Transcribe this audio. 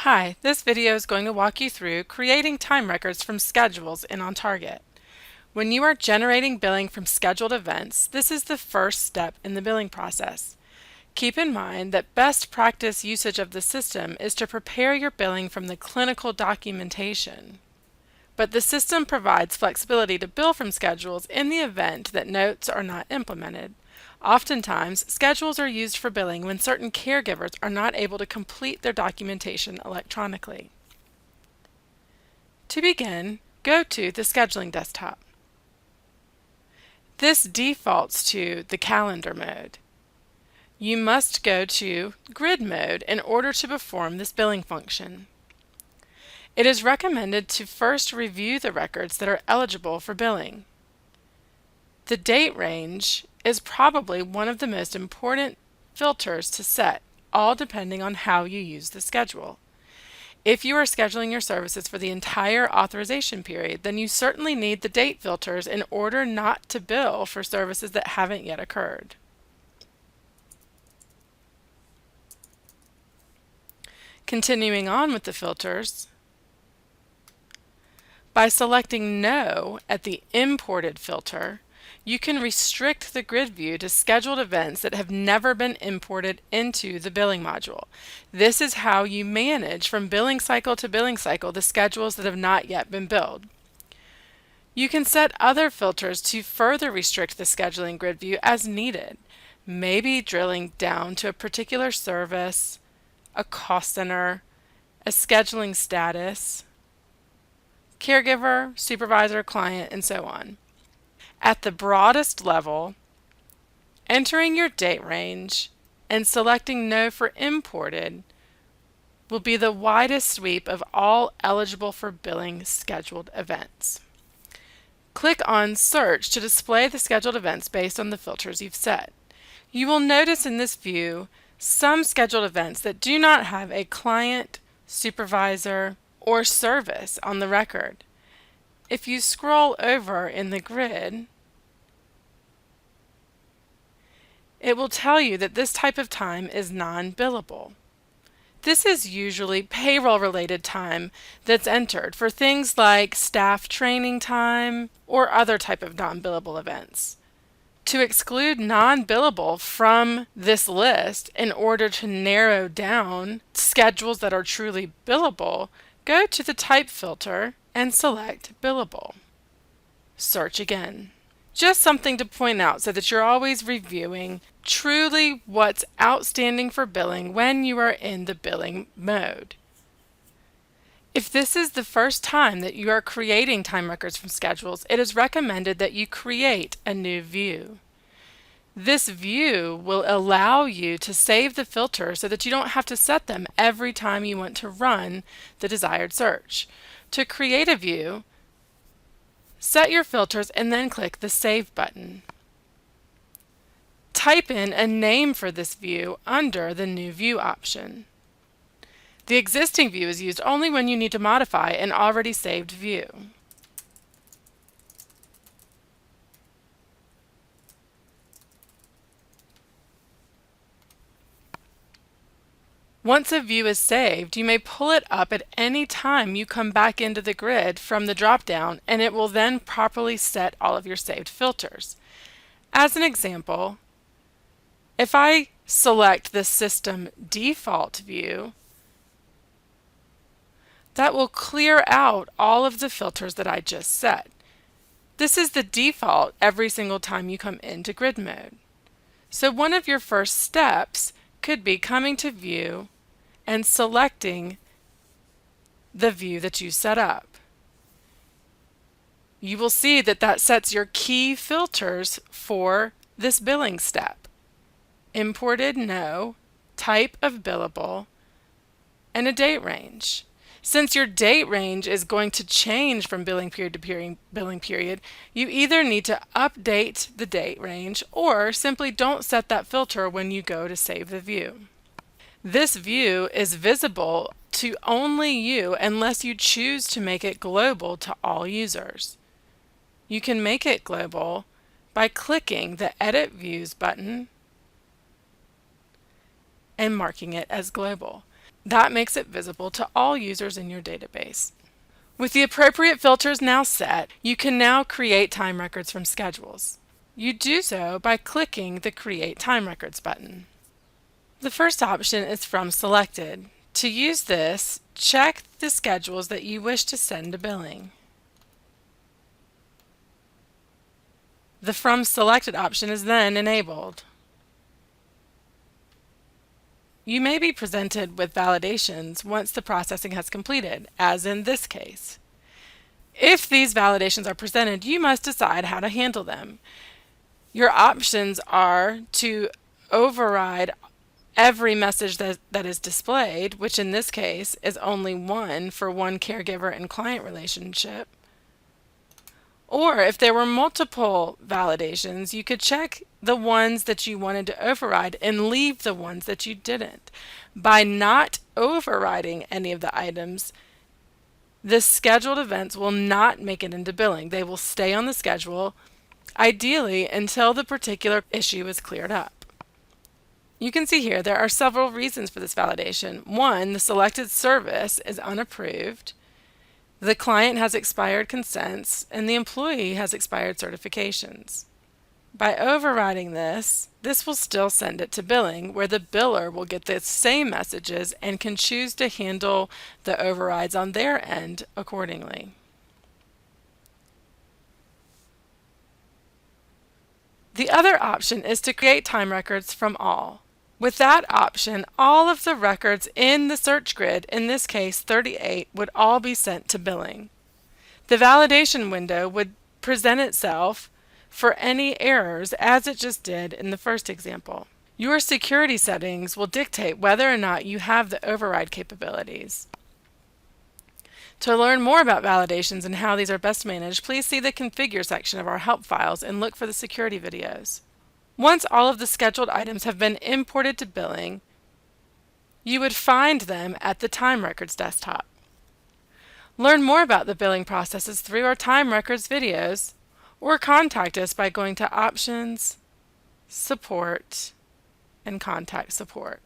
Hi, this video is going to walk you through creating time records from schedules in OnTarget. When you are generating billing from scheduled events, this is the first step in the billing process. Keep in mind that best practice usage of the system is to prepare your billing from the clinical documentation. But the system provides flexibility to bill from schedules in the event that notes are not implemented. Oftentimes, schedules are used for billing when certain caregivers are not able to complete their documentation electronically. To begin, go to the scheduling desktop. This defaults to the calendar mode. You must go to grid mode in order to perform this billing function. It is recommended to first review the records that are eligible for billing. The date range is probably one of the most important filters to set, all depending on how you use the schedule. If you are scheduling your services for the entire authorization period, then you certainly need the date filters in order not to bill for services that haven't yet occurred. Continuing on with the filters, by selecting No at the Imported filter, you can restrict the grid view to scheduled events that have never been imported into the billing module. This is how you manage from billing cycle to billing cycle the schedules that have not yet been billed. You can set other filters to further restrict the scheduling grid view as needed, maybe drilling down to a particular service, a cost center, a scheduling status, caregiver, supervisor, client, and so on. At the broadest level, entering your date range and selecting No for imported will be the widest sweep of all eligible for billing scheduled events. Click on Search to display the scheduled events based on the filters you've set. You will notice in this view some scheduled events that do not have a client, supervisor, or service on the record. If you scroll over in the grid, it will tell you that this type of time is non-billable. This is usually payroll-related time that's entered for things like staff training time or other type of non-billable events. To exclude non-billable from this list in order to narrow down schedules that are truly billable, go to the Type filter and select Billable. Search again. Just something to point out so that you're always reviewing truly what's outstanding for billing when you are in the billing mode. If this is the first time that you are creating time records from schedules, it is recommended that you create a new view. This view will allow you to save the filter so that you don't have to set them every time you want to run the desired search. To create a view, set your filters and then click the Save button. Type in a name for this view under the New View option. The existing view is used only when you need to modify an already saved view. Once a view is saved, you may pull it up at any time you come back into the grid from the drop-down, and it will then properly set all of your saved filters. As an example, if I select the System Default view, that will clear out all of the filters that I just set. This is the default every single time you come into grid mode. So one of your first steps could be coming to View and selecting the view that you set up. You will see that that sets your key filters for this billing step. Imported, no, type of billable, and a date range. Since your date range is going to change from billing period to billing period, you either need to update the date range or simply don't set that filter when you go to save the view. This view is visible to only you unless you choose to make it global to all users. You can make it global by clicking the Edit Views button and marking it as global. That makes it visible to all users in your database. With the appropriate filters now set, you can now create time records from schedules. You do so by clicking the Create Time Records button. The first option is From Selected. To use this, check the schedules that you wish to send to billing. The From Selected option is then enabled. You may be presented with validations once the processing has completed, as in this case. If these validations are presented, you must decide how to handle them. Your options are to override every message that is displayed, which in this case is only one for one caregiver and client relationship. Or if there were multiple validations, you could check the ones that you wanted to override and leave the ones that you didn't. By not overriding any of the items, the scheduled events will not make it into billing. They will stay on the schedule, ideally until the particular issue is cleared up. You can see here there are several reasons for this validation. One, the selected service is unapproved, the client has expired consents, and the employee has expired certifications. By overriding this will still send it to billing, where the biller will get the same messages and can choose to handle the overrides on their end accordingly. The other option is to create time records from all. With that option, all of the records in the search grid, in this case 38, would all be sent to billing. The validation window would present itself for any errors as it just did in the first example. Your security settings will dictate whether or not you have the override capabilities. To learn more about validations and how these are best managed, please see the Configure section of our help files and look for the security videos. Once all of the scheduled items have been imported to billing, you would find them at the Time Records desktop. Learn more about the billing processes through our Time Records videos, or contact us by going to Options, Support, and Contact Support.